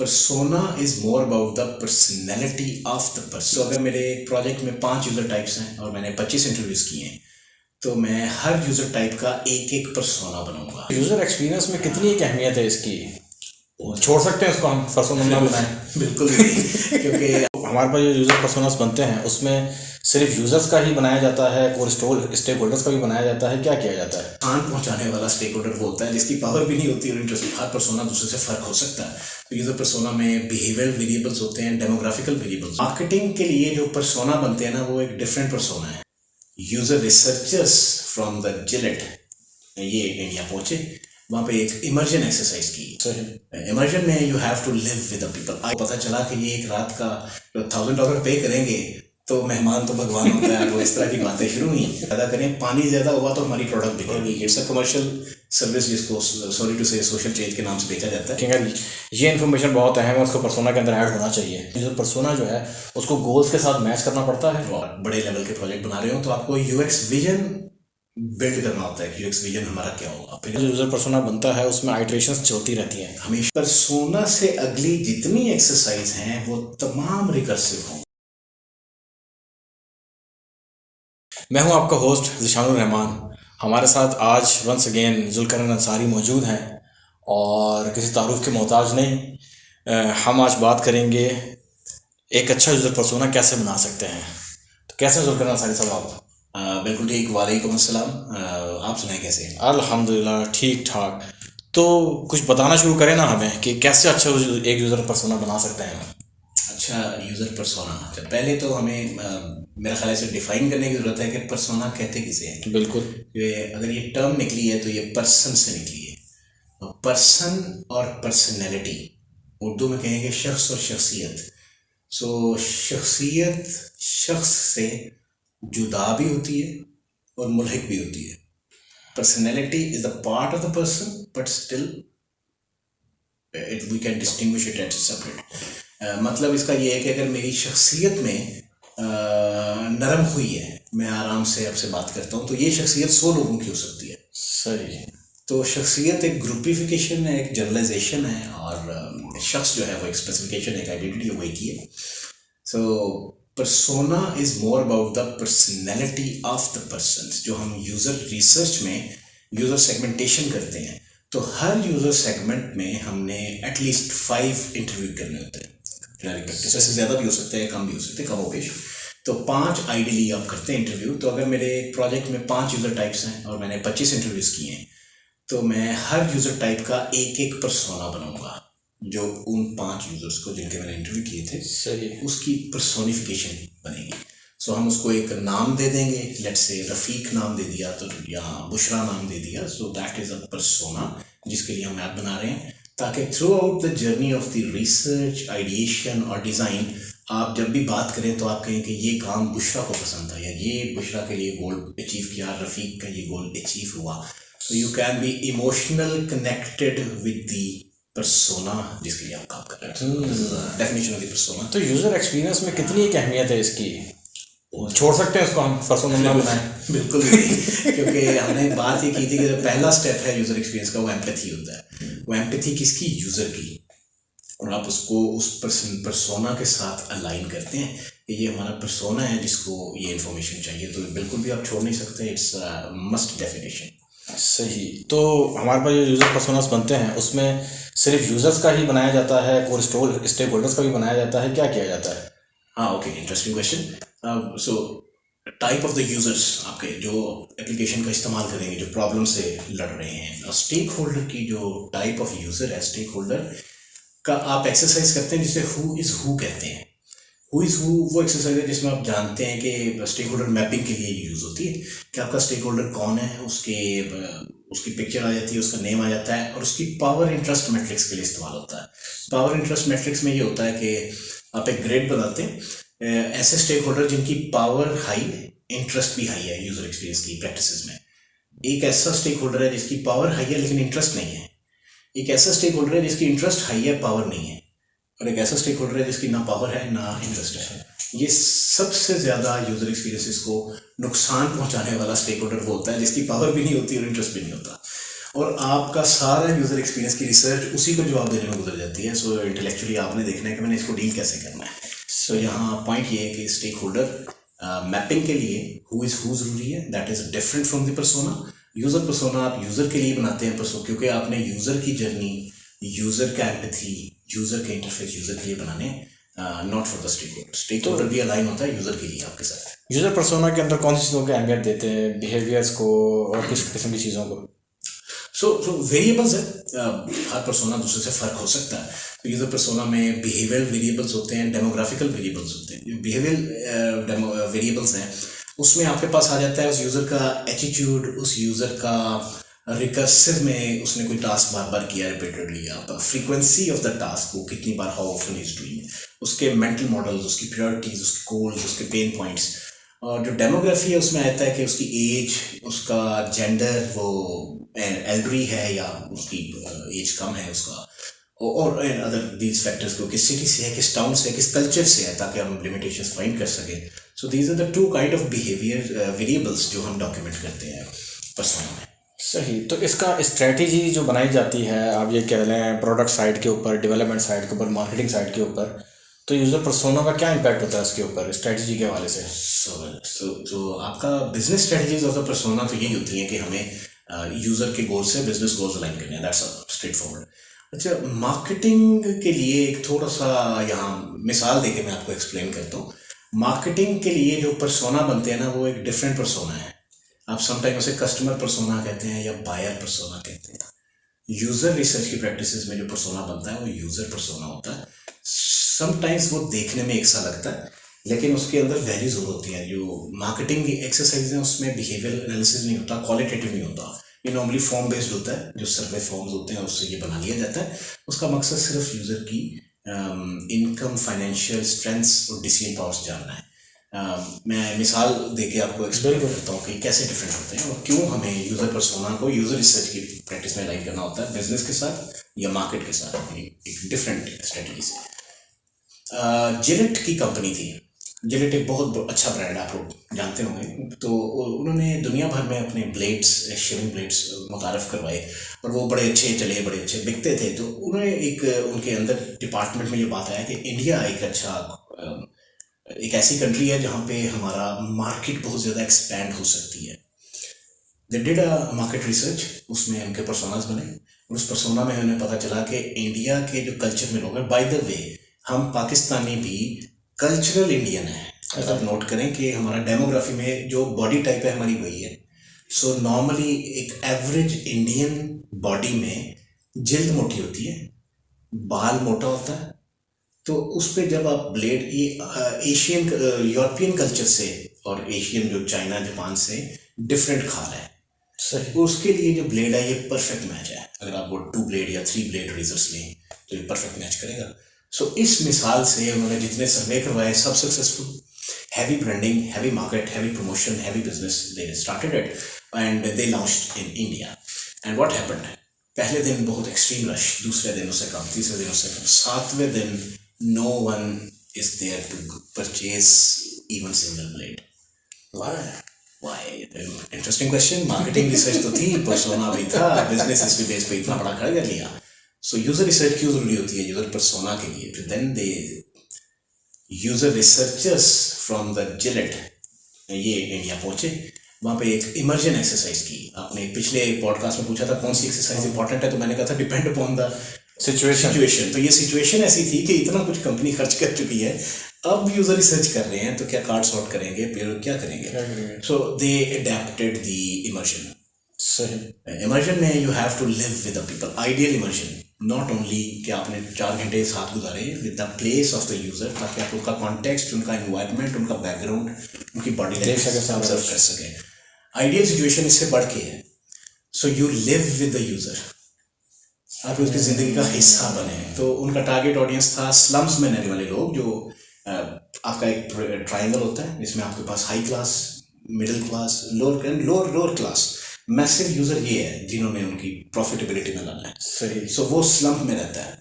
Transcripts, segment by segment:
persona is more about the personality of the person. तो अगर मेरे प्रोजेक्ट में 5 यूज़र टाइप्स हैं और मैंने 25 इंटरव्यूज़ किए हैं तो मैं हर यूज़र टाइप का एक एक पर्सोना बनाऊंगा। यूज़र एक्सपीरियंस में कितनी एक अहमियत है इसकी? छोड़ सकते हैं उसको हम पर्सोना ना बनाएं? बिल्कुल नहीं, क्योंकि हमारे पास जो यूज़र पर्सोनास बनते हैं उसमें सिर्फ यूज़र्स का ही बनाया जाता है और स्टेक होल्डर्स का भी बनाया जाता है, क्या किया जाता है? नुकसान पहुंचाने वाला स्टेक होल्डर वो होता है जिसकी पावर भी नहीं होती और इंटरेस्ट। हर पर्सोना दूसरे से फ़र्क हो सकता है। तो यूज़र पर्सोना में बिहेवियरल वेरिएबल्स होते हैं, डेमोग्राफिकल वेरिएबल्स। मार्केटिंग के लिए जो पर्सोना बनते हैं ना, वो एक डिफरेंट पर्सोना है। User researchers from the Gillette ये इंडिया पहुंचे, वहाँ पे एक इमर्जन एक्सरसाइज की। इमर्जन में you have to live with the people. आज पता चला कि ये एक रात का $1,000 पे करेंगे तो मेहमान तो भगवान होता है। वो इस तरह की बातें शुरू हुई। ज़्यादा करें, पानी ज़्यादा हुआ तो हमारी प्रोडक्ट बिकेगी। इट्स अ कमर्शियल सर्विस जिसको सॉरी टू से सोशल चेंज के नाम से बेचा जाता है। ठीक है, ये इन्फॉर्मेशन बहुत अहम है, उसको पर्सोना के अंदर ऐड होना चाहिए। यूज़र पर्सोना जो है उसको गोल्स के साथ मैच करना पड़ता है। और बड़े लेवल के प्रोजेक्ट बना रहे हो तो आपको यूएक्स विजन बिल्ड करना होता है कि यूएक्स विजन हमारा क्या होगा। फिर जो यूज़र पर्सोना बनता है उसमें आइटरेशंस चलती रहती हैं हमेशा। पर्सोना से अगली जितनी एक्सरसाइज हैं वो तमाम रिकर्सिव हों। मैं हूं आपका होस्ट ज़िशानुर रहमान। हमारे साथ आज वंस अगेन जुल्करन अंसारी मौजूद हैं और किसी तारुफ के मोहताज नहीं। हम आज बात करेंगे एक अच्छा यूज़र पर्सोना कैसे बना सकते हैं। तो कैसे जुल्करन अंसारी साहब आप? बिल्कुल ठीक, वालेकुम अस्सलाम। आप सुनाएं कैसे हैं? अल्हम्दुलिल्लाह ठीक ठाक। तो कुछ बताना शुरू करें ना हमें कि कैसे अच्छा एक यूज़र पर्सोना बना सकते हैं। अच्छा यूज़र पर्सोना, पहले तो हमें मेरा ख्याल से डिफाइन करने की ज़रूरत है कि पर्सोना कहते किसे हैं। बिल्कुल, अगर ये टर्म निकली है तो ये पर्सन से निकली है। पर्सन और पर्सनैलिटी उर्दू में कहेंगे शख्स और शख्सियत। सो शख्सियत शख्स से जुदा भी होती है और मुल्हिक भी होती है। Personality is the part of the person but still we can distinguish it at separate. मतलब इसका ये है कि अगर मेरी शख्सियत में नरम हुई है, मैं आराम से आपसे बात करता हूँ, तो ये शख्सियत 100 लोगों की हो सकती है। सही। तो शख्सियत एक ग्रुपिफिकेशन है, एक जनरलाइजेशन है, और शख्स जो है वो एक स्पेसिफिकेशन है, एक आइडेंटिटी है, वो एक ही है। So persona is more about the personality of the person. जो हम यूज़र रिसर्च में यूज़र सेगमेंटेशन करते हैं तो हर यूज़र सेगमेंट में हमने एटलीस्ट 5 इंटरव्यू करने होते हैं। प्रैक्टिस से ज़्यादा भी हो सकते हैं, कम भी हो सकते हैं, कम होपेश। तो 5 आइडियली आप करते हैं इंटरव्यू। तो अगर मेरे प्रोजेक्ट में 5 यूज़र टाइप्स हैं और मैंने 25 इंटरव्यूज़ किए हैं तो मैं हर यूज़र टाइप का एक एक पर्सोना बनाऊंगा जो उन 5 यूज़र्स को जिनके मैंने इंटरव्यू किए थे सही, उसकी पर्सोनिफिकेशन बनेगी। सो हम उसको एक नाम दे देंगे, लेट्स से रफ़ीक नाम दे दिया तो, या बुशरा नाम दे दिया। So that is a persona जिसके लिए हम ऐप बना रहे हैं, ताकि through out the journey of the research, ideation और डिज़ाइन आप जब भी बात करें तो आप कहें कि ये काम बुशरा को पसंद था, या ये बुशरा के लिए गोल अचीव किया, रफ़ीक का ये गोल अचीव हुआ। So you can be emotional connected with the persona जिसके लिए आप काम कर रहे हैं। Definition of the persona. तो यूज़र एक्सपीरियंस में कितनी एक अहमियत है इसकी? छोड़ सकते हैं उसको हम पर्सोना ना बनाएं? बिल्कुल नहीं, क्योंकि हमने बात ये की थी कि पहला स्टेप है यूज़र एक्सपीरियंस का, वो एम्पैथी होता है। वो एम्पैथी किसकी? यूज़र की। और आप उसको उस पर्सोना के साथ अलाइन करते हैं कि ये हमारा पर्सोना है जिसको ये इन्फॉर्मेशन चाहिए, तो बिल्कुल भी आप छोड़ नहीं सकते। It's must definition. सही। तो हमारे पास जो यूज़र पर्सोनास बनते हैं उसमें सिर्फ यूज़र्स का ही बनाया जाता है और स्टेक होल्डर्स का भी बनाया जाता है, क्या किया जाता है? हाँ, okay, interesting question. So type of the users आपके जो एप्लीकेशन का इस्तेमाल करेंगे, जो प्रॉब्लम से लड़ रहे हैं। स्टेक होल्डर की जो टाइप ऑफ यूज़र है, स्टेक होल्डर का आप एक्सरसाइज करते हैं जिसे हु इज़ हु कहते हैं। हु इज़ हु वो एक्सरसाइज है जिसमें आप जानते हैं कि स्टेक होल्डर मैपिंग के लिए यूज़ होती है कि आपका स्टेक होल्डर कौन है, उसकी पिक्चर आ जाती है, उसका नेम आ जाता है, और उसकी पावर इंटरेस्ट मैट्रिक्स के लिए इस्तेमाल होता है। पावर इंटरेस्ट मैट्रिक्स में ये होता है कि आप एक ग्रेड बनाते हैं ऐसे स्टेक होल्डर जिनकी पावर हाई, इंटरेस्ट भी हाई है यूज़र एक्सपीरियंस की प्रैक्टिसेस में। एक ऐसा स्टेक होल्डर है जिसकी पावर हाई है लेकिन इंटरेस्ट नहीं है। एक ऐसा स्टेक होल्डर है जिसकी इंटरेस्ट हाई है, पावर नहीं है। और एक ऐसा स्टेक होल्डर है जिसकी ना पावर है ना इंटरेस्ट है। ये सबसे ज़्यादा यूज़र एक्सपीरियंसेस को नुकसान पहुंचाने वाला स्टेक होल्डर वो होता है जिसकी पावर भी नहीं होती और इंटरेस्ट भी नहीं होता। और आपका सारा यूज़र एक्सपीरियंस की रिसर्च उसी को जवाब देने में गुजर जाती है। सो इंटेलेक्चुअली आपने देखना है कि मैंने इसको डील कैसे करना है। सो यहाँ पॉइंट ये है कि स्टेक होल्डर मैपिंग के लिए हु ज़रूरी है, that is different from the persona. User persona आप यूज़र के लिए बनाते हैं क्योंकि आपने यूज़र की जर्नी, यूज़र का एम्पैथी, यूज़र के इंटरफेस यूज़र के लिए बनाने, not for the stakeholder. Stakeholder भी अलाइन होता है यूज़र के लिए आपके साथ। यूज़र पर्सोना के अंदर कौन सी चीज़ों को अहमियत देते हैं, बिहेवियर्स को और किस किस्म की चीज़ों को? सो वेरिएबल्स है, हर पर्सोना दूसरे से फ़र्क हो सकता है। तो यूज़र पर्सोना में बिहेवियरल वेरिएबल्स होते हैं, डेमोग्राफिकल वेरिएबल्स होते हैं। जो बिहेवियरल वेरिएबल्स हैं उसमें आपके पास आ जाता है उस यूज़र का एटीट्यूड, उस यूज़र का रिकर्सिव में उसने कोई टास्क बार बार किया रिपीटेडली, या फ्रीक्वेंसी ऑफ द टास्क, वो कितनी बार, हाउ ऑफन इज डूइंग, उसके मेंटल मॉडल्स, उसकी प्रायोरिटीज़, उसके गोल्स, उसके पेन पॉइंट्स। और जो डेमोग्राफी है उसमें आता है कि उसकी एज, उसका जेंडर, वो एल्डरी है या उसकी एज कम है उसका, और अदर दीज फैक्टर्स को, किस सिटी से है, किस टाउन से है, किस कल्चर से है, ताकि हम लिमिटेशंस फाइंड कर सकें। So these are the two kind of behaviour variables जो हम डॉक्यूमेंट करते हैं पर्सोना में। सही। तो इसका स्ट्रेटजी जो बनाई जाती है, आप ये कह लें प्रोडक्ट साइड के ऊपर, डेवलपमेंट साइड के ऊपर, मार्केटिंग साइड के ऊपर, तो यूज़र पर्सोना का क्या इम्पैक्ट होता है उसके ऊपर स्ट्रेटजी के हवाले से? तो आपका business strategies of the persona तो यही होती हैं कि हमें यूज़र के गोल से बिजनेस गोल्स अलाइन करने हैं, दैट्स स्ट्रेट फॉरवर्ड। अच्छा, मार्केटिंग के लिए एक थोड़ा सा यहाँ मिसाल देके मैं आपको एक्सप्लेन करता हूँ। मार्केटिंग के लिए जो पर्सोना बनते हैं ना, वो एक डिफरेंट पर्सोना है। आप समटाइम उसे कस्टमर पर्सोना कहते हैं या बायर पर्सोना कहते हैं। यूज़र रिसर्च की प्रैक्टिसेस में जो पर्सोना बनता है वो यूज़र पर्सोना होता है। समटाइम्स वो देखने में एक सा लगता है, लेकिन उसके अंदर वैल्यूज और होती हैं। जो मार्केटिंग की एक्सरसाइज है उसमें बिहेवियर एनालिसिस नहीं होता, क्वालिटेटिव नहीं होता, ये नॉर्मली फॉर्म बेस्ड होता है। जो सर्वे फॉर्म्स होते हैं उससे ये बना लिया जाता है। उसका मकसद सिर्फ यूज़र की इनकम, फाइनेंशियल स्ट्रेंथ्स और डिसीजन पावर्स जानना है। मैं मिसाल देके आपको एक्सप्लेन करता हूँ कि कैसे डिफरेंट होते हैं और क्यों हमें यूज़र पर्सोना को यूज़र रिसर्च की प्रैक्टिस में अलाइन करना होता है बिजनेस के साथ या मार्केट के साथ, एक डिफरेंट स्ट्रेटजी से। जिलेट की कंपनी थी। जिलेट एक बहुत अच्छा ब्रांड, आप लोग जानते होंगे। तो उन्होंने दुनिया भर में अपने ब्लेड्स, शेविंग ब्लेड्स मुतारफ़ करवाए और वो बड़े अच्छे चले, बड़े अच्छे बिकते थे। तो उन्होंने एक उनके अंदर डिपार्टमेंट में ये बात आया कि इंडिया एक ऐसी कंट्री है जहाँ पे हमारा मार्केट बहुत ज़्यादा एक्सपैंड हो सकती है। They did a market research, उसमें उनके पर्सोनास बने और उस पर्सोना में उन्हें पता चला कि इंडिया के जो कल्चर में लोग हैं, बाय द वे हम पाकिस्तानी भी कल्चरल इंडियन है। अगर आप नोट करें कि हमारा डेमोग्राफी में जो बॉडी टाइप है हमारी वही है। सो नॉर्मली एक एवरेज इंडियन बॉडी में जिल्द मोटी होती है, बाल मोटा होता है। तो उस पर जब आप ब्लेड, ये एशियन यूरोपियन कल्चर से और एशियन जो चाइना जापान से डिफरेंट खा रहा है। सही। उसके लिए जो ब्लेड है ये परफेक्ट मैच है। अगर आप वो 2 ब्लेड या 3 ब्लेड रेजर्स लें तो ये परफेक्ट मैच करेगा। सो इस मिसाल से उन्होंने जितने सर्वे करवाए सब successful. Heavy branding, heavy market, heavy promotion, heavy business, they started it and they launched in India. And what happened, पहले दिन बहुत एक्सट्रीम रश, दूसरे दिन उससे कम, तीसरे दिन उससे कम, 7वें दिन no one is there to purchase even single blade. Why? Interesting question. Marketing research तो थी, persona भी था, business इसके base पे इतना बड़ा खड़ा कर लिया। So user research क्यों जरूरी होती है user persona के लिए? फिर then they user researchers from the Gillette ये इंडिया पहुंचे, वहाँ पे एक इमर्जन एक्सरसाइज की। आपने पिछले पॉडकास्ट में पूछा था कौन सी एक्सरसाइज इंपॉर्टेंट है, तो मैंने कहा था डिपेंड अपॉन द सिचुएशन। तो ये सिचुएशन ऐसी थी कि इतना कुछ कंपनी खर्च कर चुकी है, अब यूजर रिसर्च कर रहे हैं, तो क्या कार्ड सॉर्ट करेंगे, फिर क्या करेंगे। So they adapted the immersion. सही। इमर्जन में you have to live with the people. Ideal immersion, not only कि आपने 4 घंटे साथ गुजारे with the place of the user, ताकि आप उनका कॉन्टेक्स्ट, उनका एनवायरनमेंट, उनका बैकग्राउंड, उनकी बॉडी लैंग्वेज ऑब्जर्व कर सकें। आइडियल सिचुएशन इससे बढ़ के है। So you live with the user, आप उसकी ज़िंदगी का हिस्सा बने। तो उनका टारगेट ऑडियंस था स्लम्स में रहने वाले लोग, जो आपका एक ट्रायंगल होता है जिसमें आपके पास high class, middle class, lower class. Massive user ये है जिन्होंने उनकी प्रॉफिटेबिलिटी में लाना है। सही। सो वो स्लम्प में रहता है।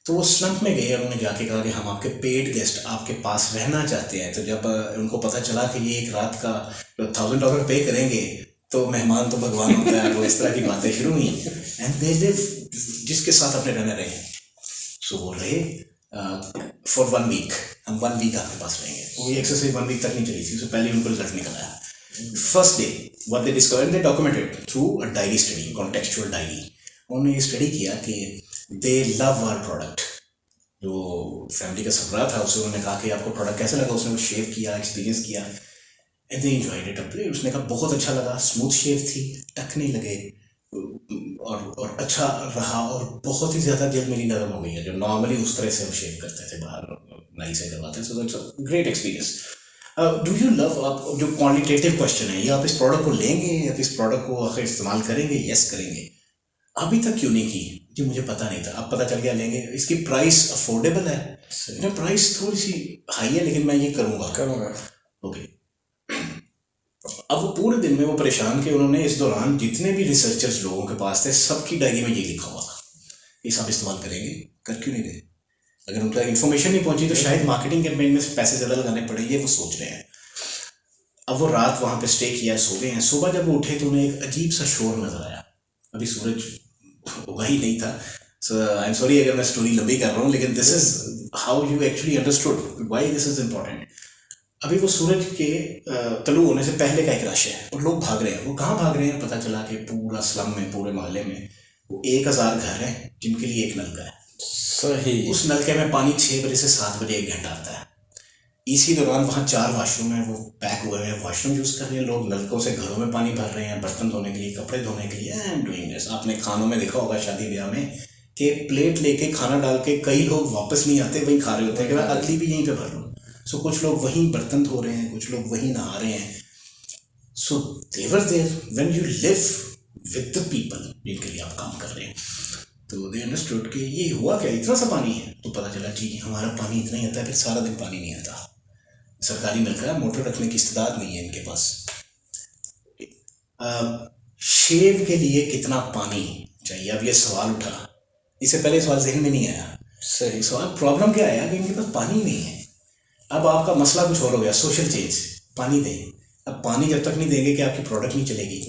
तो वो स्लम्प में गए, उन्होंने जाके कहा कि हम आपके पेड गेस्ट आपके पास रहना चाहते हैं। तो जब उनको पता चला कि ये एक रात का $1,000 पे करेंगे तो मेहमान तो भगवान होता है, वो इस तरह की बातें शुरू हुई एंड दे लिव, जिसके साथ अपने रहने रहे, सो वो रहे फॉर 1 वीक, हम 1 वीक आपके पास रहेंगे। वो ये एक्सरसाइज 1 वीक तक नहीं चली थी, उससे पहले उनको रिजल्ट निकल आया। First day what they discovered, they documented through a diary study, contextual diary. उन्होंने ये स्टडी किया कि दे लव आवर प्रोडक्ट। जो फैमिली का सरबराह था उससे उन्होंने कहा कि आपको प्रोडक्ट कैसा लगा, उसने वो शेव किया, एक्सपीरियंस किया एंड दे एंजॉयड इट अपने। उसने कहा बहुत अच्छा लगा, स्मूथ शेव थी, टक नहीं लगे और अच्छा रहा और बहुत ही ज़्यादा जेल मेरी नरम हो गई है, जो नॉर्मली उस तरह से हम शेव करते थे बाहर नाई से करवाते हैं। So that's a great experience. Do you love, आप जो क्वालिटेटिव क्वेश्चन है, ये आप इस प्रोडक्ट को लेंगे, आप इस प्रोडक्ट को आखिर इस्तेमाल करेंगे? यस करेंगे। अभी तक क्यों नहीं की? जी मुझे पता नहीं था, अब पता चल गया लेंगे। इसकी प्राइस अफोर्डेबल है, प्राइस थोड़ी सी हाई है लेकिन मैं ये करूँगा। ओके। अब वो पूरे दिन में वो परेशान के उन्होंने इस दौरान जितने भी रिसर्चर्स लोगों के पास थे सबकी डायरी में ये लिखा हुआ था, ये सब इस्तेमाल करेंगे, कर क्यों नहीं रहे? अगर उनका इन्फॉर्मेशन नहीं पहुंची तो शायद मार्केटिंग कैंपेन में पैसे ज़्यादा लगाने पड़े, ये वो सोच रहे हैं। अब वो रात वहाँ पे स्टे किया, सो गए हैं। सुबह जब वो उठे तो उन्हें एक अजीब सा शोर नजर आया। अभी सूरज उगा ही नहीं था। सो आई एम सॉरी अगर मैं स्टोरी लंबी कर रहा हूँ, लेकिन this is how you actually understood why this is important. अभी वो सूरज के तलु होने से पहले का एक रश है और लोग भाग रहे हैं। वो कहाँ भाग रहे हैं? पता चला कि पूरा स्लम में, पूरे मोहल्ले में वो 1000 घर हैं जिनके लिए एक नलका है। सही। उस नलके में पानी 6 बजे से 7 बजे 1 घंटा आता है। इसी दौरान वहाँ 4 वॉशरूम है, वो पैक हुए हैं, वॉशरूम यूज़ कर रहे हैं लोग। नलकों से घरों में पानी भर रहे हैं, बर्तन धोने के लिए, कपड़े धोने के लिए एंड डूइंग दिस। आपने खानों में देखा होगा शादी ब्याह में कि प्लेट लेके खाना डाल के कई लोग वापस नहीं आते, वहीं खा रहे होते हैं कि मैं अगली भी यहीं पे भर लूँ। सो कुछ लोग वहीं बर्तन धो रहे हैं, कुछ लोग वहीं नहा रहे हैं। So they were there when you live with the people जिनके लिए आप काम कर रहे हैं। तो दे अंडरस्टूड कि ये हुआ क्या, इतना सा पानी है? तो पता चला जी हमारा पानी इतना ही आता है, फिर सारा दिन पानी नहीं आता। सरकारी नलका है, मोटर रखने की इस्तेदाद नहीं है इनके पास। शेव के लिए कितना पानी चाहिए? अब ये सवाल उठा, इससे पहले सवाल जहन में नहीं आया। सही। सवाल प्रॉब्लम क्या आया कि इनके पास पानी नहीं है। अब आपका मसला कुछ और हो गया, सोशल चेंज, पानी दें। अब पानी जब तक नहीं देंगे कि आपकी प्रोडक्ट नहीं चलेगी।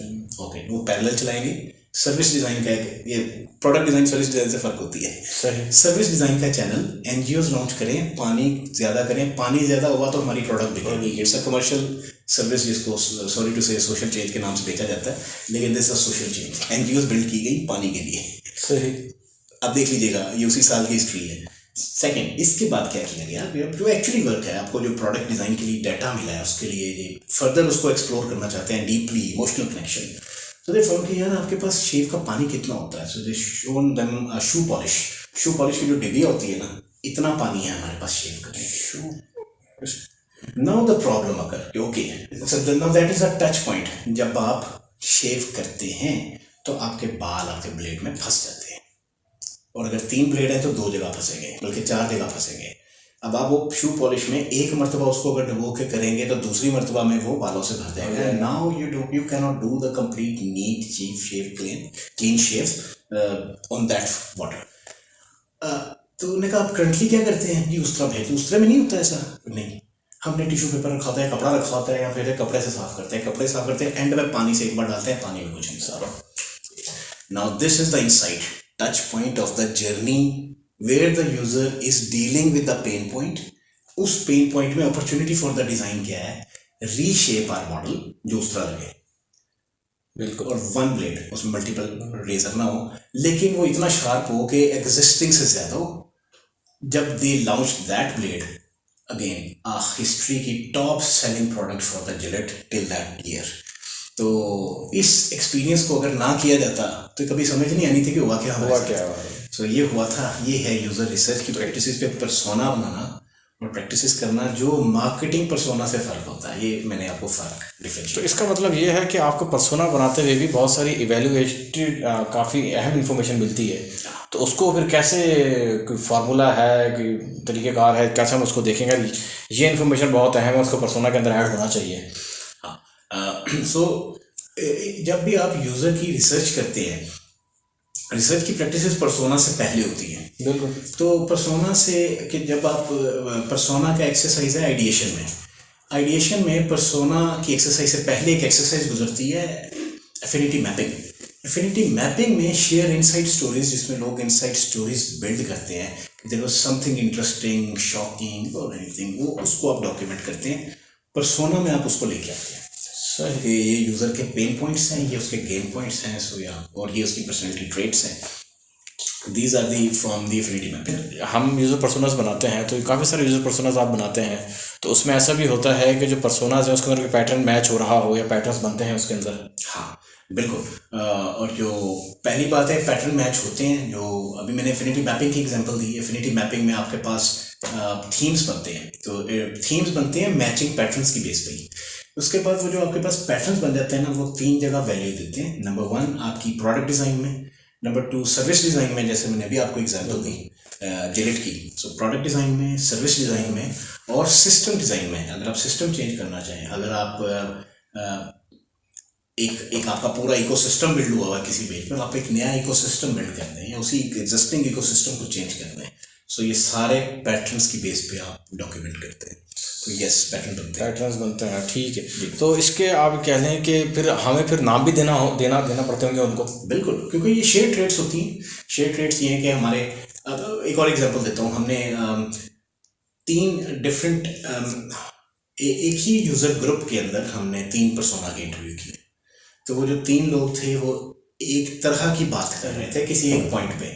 ओके, वो पैरेलल चलाएंगे। सर्विस डिज़ाइन का ये प्रोडक्ट डिज़ाइन सर्विस डिज़ाइन से फ़र्क होती है। सही। सर्विस डिज़ाइन का चैनल एनजीओज लॉन्च करें, पानी ज़्यादा करें। पानी ज़्यादा हुआ तो हमारी प्रोडक्ट बिकेगी। इट्स अ कमर्शियल सर्विस जिसको सॉरी टू से सोशल चेंज के नाम से बेचा जाता है, लेकिन this a social change. NGOs build की गई पानी के लिए। सही। अब देख लीजिएगा, ये उसी साल की हिस्ट्री है। सेकेंड, इसके बाद क्या किया गया? जो एक्चुअली वर्क है, आपको जो प्रोडक्ट डिज़ाइन के लिए डाटा मिला है उसके लिए फर्दर उसको एक्सप्लोर करना चाहते हैं, डीपली इमोशनल कनेक्शन। तो दे फाउंड कि यार आपके पास शेव का पानी कितना होता है। So they shown them shoe polish. Shoe polish की जो डिबिया होती है ना, इतना पानी है हमारे पास शेव करने के। नाउ द प्रॉब्लम अगर okay, now that is a touch point. जब आप शेव करते हैं तो आपके बाल आपके ब्लेड में फंस जाते हैं, और अगर 3 ब्लेड है तो 2 जगह फंसेंगे, बल्कि 4 जगह फंसेंगे। अब आप वो शू पॉलिश में एक मरतबा उसको अगर डुबो के करेंगे तो दूसरी मरतबा में वो बालों से भर जाएगा। Now you can not do the complete neat chief shave clean shave on that water. तो उन्होंने कहा आप करंटली क्या करते हैं? जी उस्तरा भेज। उस्तरे में नहीं होता ऐसा, नहीं। हमने टिश्यू पेपर रखा होता है, कपड़ा रखा होता है, या फिर कपड़े से साफ करते हैं। कपड़े साफ करते हैं, एंड में पानी से एक बार डालते हैं, पानी में कुछ नहीं सारा। Now this is the insight touch point of the journey where the user is dealing with the pain point. उस pain point में opportunity for the design क्या है? reshape our model जो उस तरह लगे, बिल्कुल। और 1 blade, उसमें मल्टीपल रेजर ना हो, लेकिन वो इतना शार्प हो कि एग्जिस्टिंग से ज़्यादा हो। जब they launch that blade, again आ हिस्ट्री की top selling product for the Gillette till that year. तो इस एक्सपीरियंस को अगर ना किया जाता तो कभी समझ नहीं आनी थी कि हुआ क्या हुआ। सो ये हुआ था, ये है यूज़र रिसर्च की प्रैक्टिसेस पे पर्सोना बनाना और प्रैक्टिसेस करना जो मार्केटिंग पर्सोना से फ़र्क होता है। ये मैंने आपको फ़र्क डिफरेंशिएट। तो इसका मतलब ये है कि आपको पर्सोना बनाते हुए भी बहुत सारी इवेल्युएटेड काफ़ी अहम इंफॉर्मेशन मिलती है। तो उसको फिर कैसे, कोई फार्मूला है, कोई तरीक़ेकार है, कैसे हम उसको देखेंगे? ये इन्फॉर्मेशन बहुत अहम है, उसको पर्सोना के अंदर ऐड होना चाहिए। सो जब भी आप यूज़र की रिसर्च करते हैं, रिसर्च की प्रैक्टिसेस पर्सोना से पहले होती है। बिल्कुल। तो पर्सोना से कि जब आप पर्सोना का एक्सरसाइज है आइडिएशन में, आइडिएशन में पर्सोना की एक्सरसाइज से पहले एक एक्सरसाइज गुजरती है एफिनिटी मैपिंग में शेयर इनसाइड स्टोरीज, जिसमें लोग इनसाइड स्टोरीज बिल्ड करते हैं कि there was something interesting, shocking और एनीथिंग, वो उसको आप डॉक्यूमेंट करते हैं। पर्सोना में आप उसको लेके आते हैं सही। कि ये यूज़र के पेन पॉइंट्स हैं, ये उसके गेन पॉइंट्स हैं, सो या और ये उसकी पर्सनैलिटी ट्रेट्स हैं। These are the from the affinity mapping. हम यूज़र पर्सोनास बनाते हैं तो काफ़ी सारे यूज़र पर्सोनास आप बनाते हैं, तो उसमें ऐसा भी होता है कि जो पर्सोनास है उसके अंदर पैटर्न मैच हो रहा हो या पैटर्न्स बनते हैं उसके अंदर। हाँ बिल्कुल। और जो पहली बात है, पैटर्न मैच होते हैं। जो अभी मैंने एफिनिटी मैपिंग की एग्जांपल दी, एफिनिटी मैपिंग में आपके पास थीम्स बनते हैं, तो थीम्स बनते हैं मैचिंग पैटर्न्स की बेस पे ही। उसके बाद वो जो आपके पास पैटर्न्स बन जाते हैं ना, वो 3 जगह वैल्यू देते हैं। नंबर 1 आपकी प्रोडक्ट डिज़ाइन में, नंबर 2 सर्विस डिज़ाइन में, जैसे मैंने अभी आपको एग्जांपल दी जिलेट की। सो प्रोडक्ट डिज़ाइन में, सर्विस डिज़ाइन में और सिस्टम डिज़ाइन में। अगर आप सिस्टम चेंज करना चाहें, अगर आप एक आपका पूरा इकोसिस्टम बिल्ड हुआ हुआ है किसी पेज पर, आप एक नया इकोसिस्टम बिल्ड कर दें या उसी एग्जिस्टिंग इकोसिस्टम को चेंज कर दें, सो ये सारे पैटर्न्स की बेस पे आप डॉक्यूमेंट करते हैं। तो यस, पैटर्न्स बनते हैं। ठीक है, तो इसके आप कह लें कि फिर हमें फिर नाम भी देना पड़ते होंगे उनको। बिल्कुल, क्योंकि ये शेयर ट्रेड्स होती हैं। शेयर ट्रेड्स ये हैं कि हमारे, एक और एग्जांपल देता हूँ। हमने 3 डिफरेंट एक ही यूज़र ग्रुप के अंदर हमने 3 पर्सोना के इंटरव्यू किए। तो वो जो 3 लोग थे वो एक तरह की बात कर रहे थे किसी एक पॉइंट पे।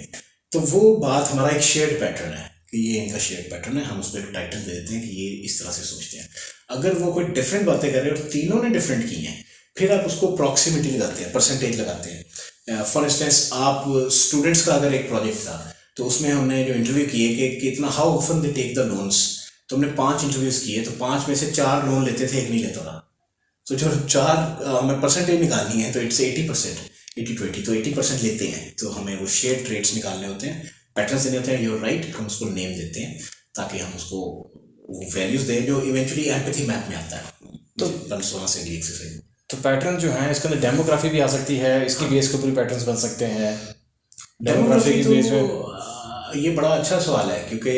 तो वो बात हमारा एक शेयर्ड पैटर्न है कि ये इनका शेयर्ड पैटर्न है, हम उसको एक टाइटल दे देते हैं कि ये इस तरह से सोचते हैं। अगर वो कोई डिफरेंट बातें कर रहे हैं और तीनों ने डिफरेंट की हैं, फिर आप उसको प्रॉक्सिमिटी लगाते हैं, परसेंटेज लगाते हैं। फॉर इंस्टेंस, आप स्टूडेंट्स का अगर एक प्रोजेक्ट था तो उसमें हमने जो इंटरव्यू किए कि कितना, how often they take the loans, तो हमने 5 इंटरव्यूज़ किए, तो 5 में से 4 लोन लेते थे, एक नहीं लेता था। तो जो 4 हमें परसेंटेज निकालनी है, तो इट्स 80%, 80-20, तो 80% लेते हैं। तो हमें वो शेयर ट्रेड्स निकालने होते हैं, पैटर्न्स देने होते हैं। यूर राइट, हम उसको नेम देते हैं ताकि हम उसको वो वैल्यूज दें जो इवेंचुअली एम्पैथी मैप में आता है। तो पर्सोना से अगली एक्सरसाइज। तो पैटर्न जो है इसके अंदर डेमोग्राफी भी आ सकती है, इसकी बेस के ऊपर पैटर्न्स बन सकते हैं। डेमोग्राफी की बेस में ये बड़ा अच्छा सवाल है, क्योंकि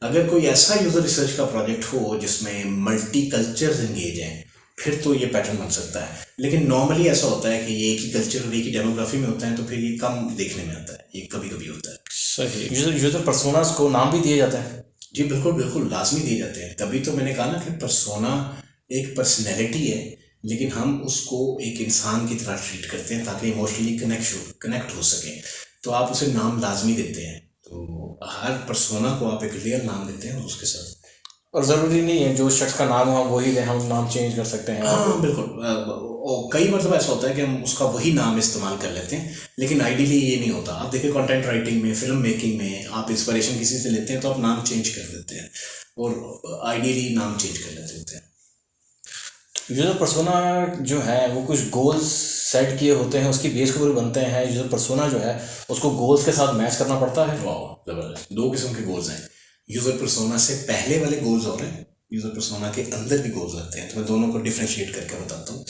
अगर कोई ऐसा यूज़र रिसर्च का प्रोजेक्ट हो जिसमें मल्टी कल्चर्स एंगेज हैं, फिर तो ये पैटर्न बन सकता है। लेकिन नॉर्मली ऐसा होता है कि ये एक ही कल्चर और एक ही डेमोग्राफी में होता है, तो फिर ये कम देखने में आता है, ये कभी कभी होता है। सही। यूज़र पर्सोनास को नाम भी दिए जाते हैं। जी बिल्कुल बिल्कुल, लाजमी दिए जाते हैं। तभी तो मैंने कहा ना कि पर्सोना एक पर्सनैलिटी है, लेकिन हम उसको एक इंसान की तरह ट्रीट करते हैं ताकि इमोशनली कनेक्ट हो सके। तो आप उसे नाम लाजमी देते हैं। तो हर पर्सोना को आप एक रियल नाम देते हैं उसके साथ। और ज़रूरी नहीं है जो शख्स का नाम हो हम वही दें, हम नाम चेंज कर सकते हैं। हाँ बिल्कुल। और कई मतलब ऐसा होता है कि हम उसका वही नाम इस्तेमाल कर लेते हैं, लेकिन आइडियली ये नहीं होता। आप देखिए, कंटेंट राइटिंग में, फिल्म मेकिंग में आप इंस्पिरेशन किसी से लेते हैं तो आप नाम चेंज कर देते हैं, और आइडियली नाम चेंज कर लेते होते हैं। यूज़र पर्सोना जो है वो कुछ गोल्स सेट किए होते हैं, उसकी बेस के ऊपर बनते हैं। यूज़र पर्सोना जो है उसको गोल्स के साथ मैच करना पड़ता है। वाह, जबरदस्त। 2 किस्म के गोल्स हैं। यूज़र पर्सोना से पहले वाले गोल्स और हैं, यूज़र पर्सोना के अंदर भी गोल्स रहते हैं। तो मैं दोनों को डिफ्रेंशिएट करके बताता हूँ।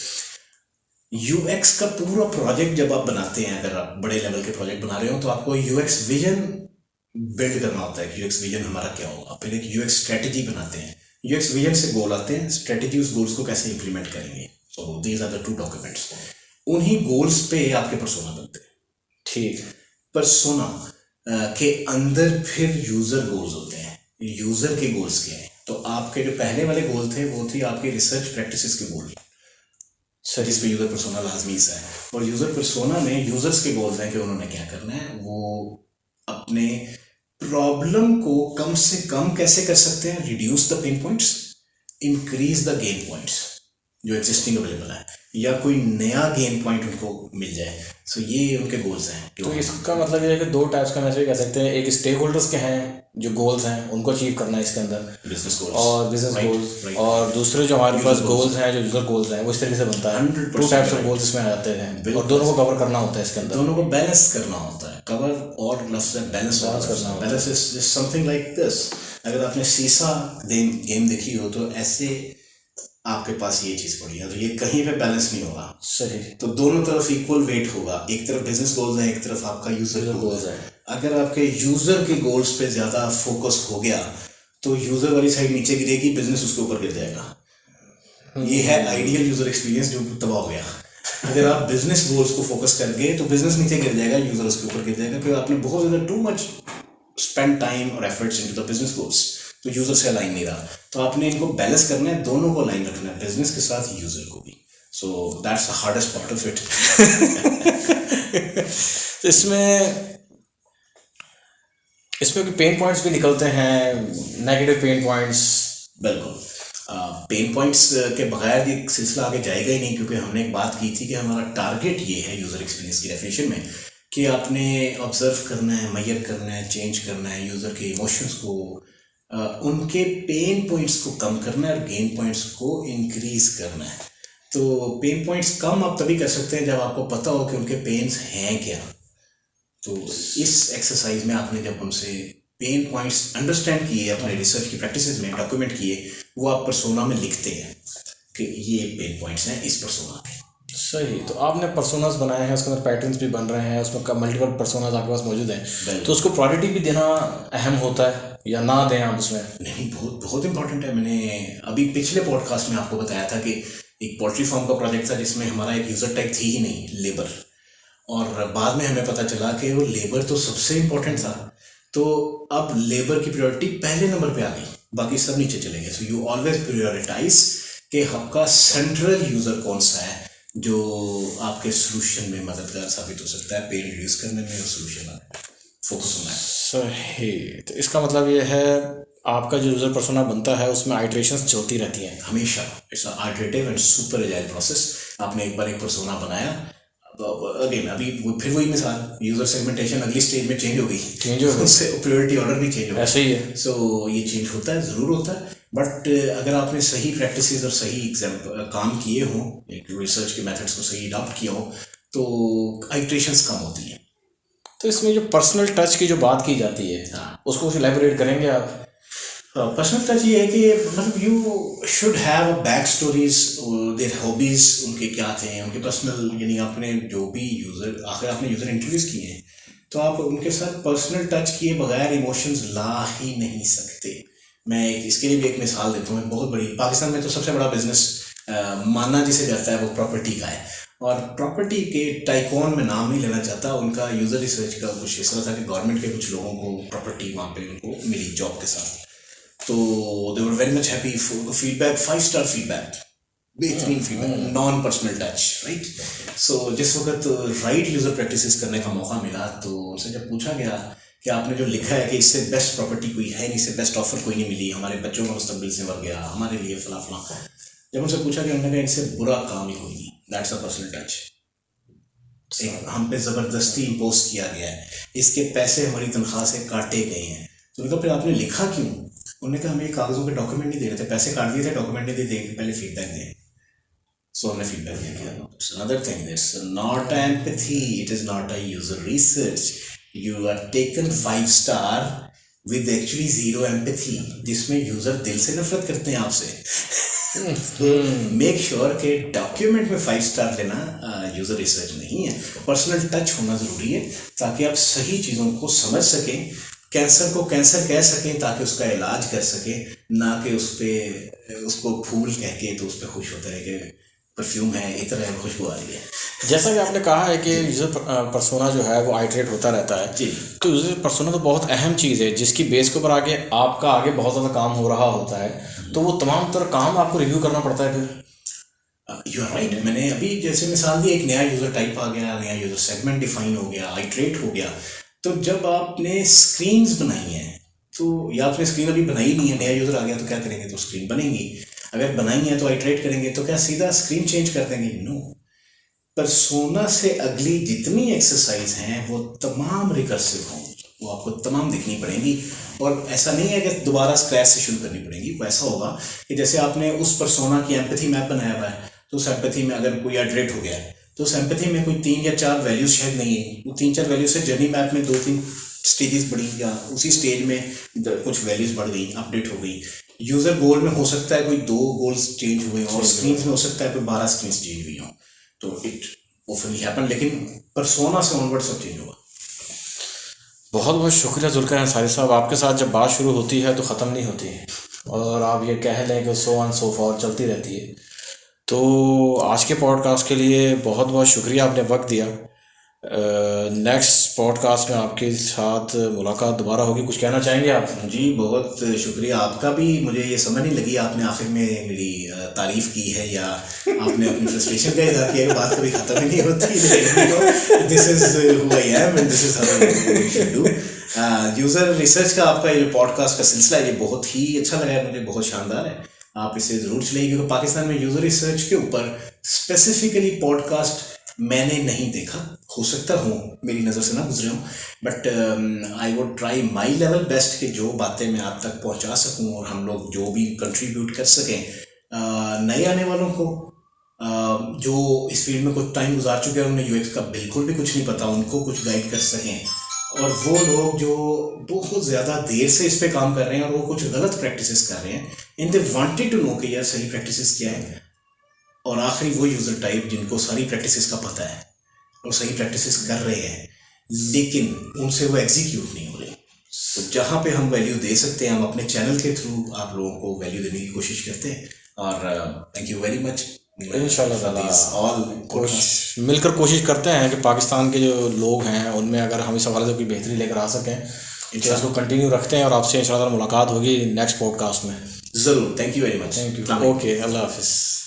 यूएक्स का पूरा प्रोजेक्ट जब आप बनाते हैं, अगर आप बड़े लेवल के प्रोजेक्ट बना रहे हो, तो आपको यूएक्स विजन बिल्ड करना होता है कि यूएक्स विजन हमारा क्या होगा। फिर एक यूएक्स स्ट्रेटजी बनाते हैं। यूएक्स विजन से गोल आते हैं, स्ट्रेटजी उस गोल्स को कैसे इंप्लीमेंट करेंगे। So these are the 2 documents. उन्हीं गोल्स पे आपके पर्सोना बनते हैं। ठीक। पर्सोना के अंदर फिर यूज़र गोल्स होते हैं। यूज़र के गोल्स क्या हैं? तो आपके जो पहले वाले गोल थे वो थी आपके रिसर्च प्रैक्टिसेस के गोल, जिस पे यूज़र पर्सोना लाजमी सा है। और यूज़र पर्सोना में यूज़र्स के गोल्स हैं कि उन्होंने क्या करना है। वो अपने प्रॉब्लम को कम से कम कैसे कर सकते हैं, reduce the pen points, increase the gain points जो एग्जिस्टिंग अवेलेबल है, या कोई नया गेन पॉइंट उनको मिल जाए। सो ये उनके गोल्स हैं। तो इसका मतलब ये है कि 2 टाइप्स का मैसेज कह सकते हैं। एक स्टेक होल्डर्स के हैं जो गोल्स हैं, उनको अचीव करना है इसके अंदर, बिजनेस गोल्स और बिजनेस गोल्स, और दूसरे जो हमारे पास गोल्स हैं जो यूज़र गोल्स हैं, वो इस तरीके से बनता है। 2 टाइप्स ऑफ गोल्स इसमें आ जाते हैं, और दोनों को कवर करना होता है इसके अंदर। दोनों को बैलेंस करना होता है। कवर और लफ्ज़ बैलेंस करना। Balance is something like this. अगर आपने सीसा गेम देखी हो तो ऐसे आपके पास ये चीज़ पड़ी है, तो ये कहीं पे बैलेंस नहीं होगा। सही। तो दोनों तरफ इक्वल वेट होगा। एक तरफ बिजनेस गोल्स है, एक तरफ आपका यूज़र गोल्स है। अगर आपके यूज़र के गोल्स पे ज़्यादा फोकस हो गया तो यूज़र वाली साइड नीचे गिरेगी, बिजनेस उसके ऊपर गिर जाएगा। ये है आइडियल यूज़र एक्सपीरियंस जो तबाह हो गया। अगर आप बिजनेस गोल्स को फोकस कर गए तो बिजनेस नीचे गिर जाएगा, यूजर उसके ऊपर गिर जाएगा, फिर आपने बहुत ज़्यादा टू मच स्पेंड टाइम और efforts into the business goals, तो यूजर से अलाइन नहीं रहा। तो आपने इनको बैलेंस करना है, दोनों को अलाइन रखना है, बिजनेस के साथ यूजर को भी। So that's the hardest part of it. इसमें इसमें पेन पॉइंट्स भी निकलते हैं, नेगेटिव पेन पॉइंट्स। बिल्कुल, पेन पॉइंट्स के बगैर ये सिलसिला आगे जाएगा ही नहीं, क्योंकि हमने एक बात की थी कि हमारा टारगेट ये है यूज़र एक्सपीरियंस की डेफिनेशन में कि आपने ऑब्जर्व करना है, मेजर करना है, चेंज करना है यूज़र के इमोशंस को, उनके पेन पॉइंट्स को कम करना है और गेन पॉइंट्स को इंक्रीज करना है। तो पेन पॉइंट्स कम आप तभी कर सकते हैं जब आपको पता हो कि उनके पेन्स हैं क्या। तो इस एक्सरसाइज में आपने जब उनसे पेन पॉइंट्स अंडरस्टैंड किए, अपने रिसर्च की प्रैक्टिसेस में डॉक्यूमेंट किए, वो आप पर्सोना में लिखते हैं कि ये पेन पॉइंट्स हैं इस पर्सोना के। सही। तो आपने पर्सोनास बनाए हैं, उसके अंदर पैटर्न्स भी बन रहे हैं, उसमें मल्टीपल पर्सोनास आपके पास मौजूद हैं, तो उसको प्रायोरिटी भी देना अहम होता है या ना दें आप उसमें? नहीं, बहुत बहुत इंपॉर्टेंट है। मैंने अभी पिछले पॉडकास्ट में आपको बताया था कि एक पोल्ट्री फार्म का प्रोजेक्ट था जिसमें हमारा एक यूज़र टाइप थी ही नहीं, लेबर, और बाद में हमें पता चला कि वो लेबर तो सबसे इम्पोर्टेंट था। तो अब लेबर की प्रायोरिटी पहले नंबर पे आ गई, बाकी सब नीचे चले गए। सो यू ऑलवेज प्रायोरिटाइज कि आपका सेंट्रल यूज़र कौन सा है जो आपके सोल्यूशन में मददगार साबित हो सकता है, पेन रिड्यूस करने में और सोल्यूशन फोकस होना है। सही। तो इसका मतलब ये है आपका जो यूज़र पर्सोना बनता है उसमें आइट्रेशंस चलती रहती हैं हमेशा। It's iterative and super agile process. आपने एक बार एक पर्सोना बनाया, अगेन अभी फिर वही मिसाल, यूजर सेगमेंटेशन अगली स्टेज में चेंज हो गई, उससे प्रायोरिटी ऑर्डर भी चेंज हो गया। ऐसे ही है। सो ये चेंज होता है, ज़रूर होता है, बट अगर आपने सही प्रैक्टिसेस और सही काम किए हों, एक रिसर्च के मेथड्स को सही अडॉप्ट किया हो, तो आइट्रेशंस कम होती हैं। तो इसमें जो पर्सनल टच की जो बात की जाती है, उसको कुछ एलैबोरेट करेंगे आप? पर्सनल टच ये है कि मतलब you should have a back stories, their hobbies उनके क्या थे, उनके पर्सनल, यानी आपने जो भी यूज़र, आखिर आपने यूज़र इंट्रोड्यूस किए हैं तो आप उनके साथ पर्सनल टच किए बगैर इमोशंस ला ही नहीं सकते। मैं इसके लिए भी एक मिसाल देता हूँ, बहुत बड़ी, पाकिस्तान में तो सबसे बड़ा बिजनेस माना जिसे जाता है वो प्रॉपर्टी का है, और प्रॉपर्टी के टाइकॉन में नाम नहीं लेना चाहता, उनका यूज़र रिसर्च का कुछ इस तरह था कि गवर्नमेंट के कुछ लोगों को प्रॉपर्टी वहाँ पे उनको मिली जॉब के साथ, तो they were very much happy. Feedback 5 star feedback, बेहतरीन feedback, non personal touch, right. So जिस वक्त राइट यूज़र प्रैक्टिसेस करने का मौका मिला तो उनसे जब पूछा गया कि आपने जो लिखा है कि इससे बेस्ट प्रॉपर्टी कोई है नहीं, इससे बेस्ट ऑफर कोई नहीं मिली, हमारे बच्चों का मुस्तकबिल से मर गया, हमारे लिए फला फला, जब उनसे पूछा कि उन्होंने कहा इनसे बुरा काम ही कोई नहीं, दैट्स अ पर्सनल टच। एक हम पे ज़बरदस्ती इम्पोज किया गया है, इसके पैसे हमारी तनख्वाह से काटे गए हैं। तो उनका फिर आपने लिखा क्यों? उन्होंने कहा हमें कागज़ों के डॉक्यूमेंट नहीं दे रहे थे, पैसे काट दिए थे, डॉक्यूमेंट नहीं दे के पहले फीडबैक दें। सो हमने फीडबैक दे दिया। It's another thing, it's not empathy, it is not a user research. You are taken 5 star with actually 0 empathy, जिसमें यूज़र दिल से नफरत करते हैं आपसे। मेक श्योर कि डॉक्यूमेंट में 5 स्टार लेना यूज़र रिसर्च नहीं है, पर्सनल टच होना ज़रूरी है ताकि आप सही चीज़ों को समझ सकें, कैंसर को कैंसर कह सकें ताकि उसका इलाज कर सकें, ना कि उसको फूल कह के तो उस पर खुश होता है कि परफ्यूम है, इतना है, खुशबू आ रही है। जैसा कि आपने कहा है कि यूज़र पर्सोना जो है वो आइट्रेट होता रहता है जी। तो यूज़र पर्सोना तो बहुत अहम चीज़ है जिसकी बेस के ऊपर आगे आपका आगे बहुत ज़्यादा काम हो रहा होता है, तो वो तमाम तरह काम आपको रिव्यू करना पड़ता है फिर। You are right. मैंने अभी जैसे मिसाल दी, एक नया यूज़र टाइप आ गया, नया यूज़र सेगमेंट डिफाइन हो गया, आइट्रेट हो गया, तो जब आपने स्क्रीन्स बनाई हैं तो, या आपने स्क्रीन अभी बनाई नहीं है, नया यूज़र आ गया तो क्या करेंगे, तो स्क्रीन बनेंगी, अगर बनाई है तो आइट्रेट करेंगे, तो क्या सीधा स्क्रीन चेंज कर देंगे? नो। पर्सोना से अगली जितनी एक्सरसाइज हैं वो तमाम रिकर्सिव होंगी, वो आपको तमाम दिखनी पड़ेंगी, और ऐसा नहीं है कि दोबारा स्क्रैच से शुरू करनी पड़ेगी। वो ऐसा होगा कि जैसे आपने उस पर्सोना की एम्पैथी मैप बनाया हुआ है, तो उस एम्पैथी में अगर कोई आइट्रेट हो गया है तो उस एम्पैथी में कोई 3 या 4 वैल्यूज शायद नहीं है, वो 3-4 वैल्यूज से जर्नी मैप में 2-3 स्टेजेस बढ़ी, या उसी स्टेज में कुछ वैल्यूज बढ़ गई, अपडेट हो गई। यूज़र गोल में हो सकता है कोई 2 गोल्स चेंज हुए और स्क्रीन में हो सकता है कोई 12 स्क्रीन चेंज हुई हो, तो इट ऑफनली हैपन, लेकिन पर्सोना से ऑनवर्ड सब चेंज होगा। बहुत बहुत शुक्रिया जुल्कर अंसारी साहब, आपके साथ जब बात शुरू होती है तो ख़त्म नहीं होती है, और आप ये कह लें कि सो ऑन सो फॉर चलती रहती है। तो आज के पॉडकास्ट के लिए बहुत बहुत शुक्रिया, आपने वक्त दिया। नेक्स्ट पॉडकास्ट में आपके साथ मुलाकात दोबारा होगी। कुछ कहना चाहेंगे आप? जी बहुत शुक्रिया आपका भी। मुझे ये समझ नहीं लगी आपने आखिर में मेरी तारीफ़ की है या आपने अपनी फ्रस्ट्रेशन का इज़हार किया। बात कभी ख़त्म ही नहीं होती। This is who I am and this is how we should do. User research का आपका ये पॉडकास्ट का सिलसिला ये बहुत ही अच्छा लगा है मुझे, बहुत शानदार है। आप इसे ज़रूर चलाइए क्योंकि पाकिस्तान में यूज़र रिसर्च के ऊपर स्पेसिफिकली पॉडकास्ट मैंने नहीं देखा। हो सकता हूँ मेरी नज़र से ना गुजरे हूँ, but I would try my level best कि जो बातें मैं आप तक पहुँचा सकूँ और हम लोग जो भी कंट्रीब्यूट कर सकें नए आने वालों को, जो इस फील्ड में कुछ टाइम गुजार चुके हैं, उन्हें यूएक्स का बिल्कुल भी कुछ नहीं पता, उनको कुछ गाइड कर सकें। और वो लोग जो बहुत ज़्यादा देर से इस पे काम कर रहे हैं और वो कुछ गलत प्रैक्टिसेस कर रहे हैं, इन दे वांटेड टू नो कि यार सही प्रैक्टिसेस क्या है। और आखिरी वो यूज़र टाइप जिनको सारी प्रैक्टिसेस का पता है और सही प्रैक्टिसेस कर रहे हैं, लेकिन उनसे वो एग्जीक्यूट नहीं हो रहे। तो जहाँ पे हम वैल्यू दे सकते हैं, हम अपने चैनल के थ्रू आप लोगों को वैल्यू देने की कोशिश करते हैं। और थैंक यू वेरी मच। इंशाल्लाह मिलकर कोशिश करते हैं कि पाकिस्तान के जो लोग हैं उनमें अगर हम इस हवाले से कोई बेहतरी लेकर आ सकें, तो इसको कंटिन्यू रखते हैं और आपसे इंशाल्लाह मुलाकात होगी नेक्स्ट पॉडकास्ट में। ज़रूर। Thank you very much. Thank you. Okay, अल्लाह हाफिज़।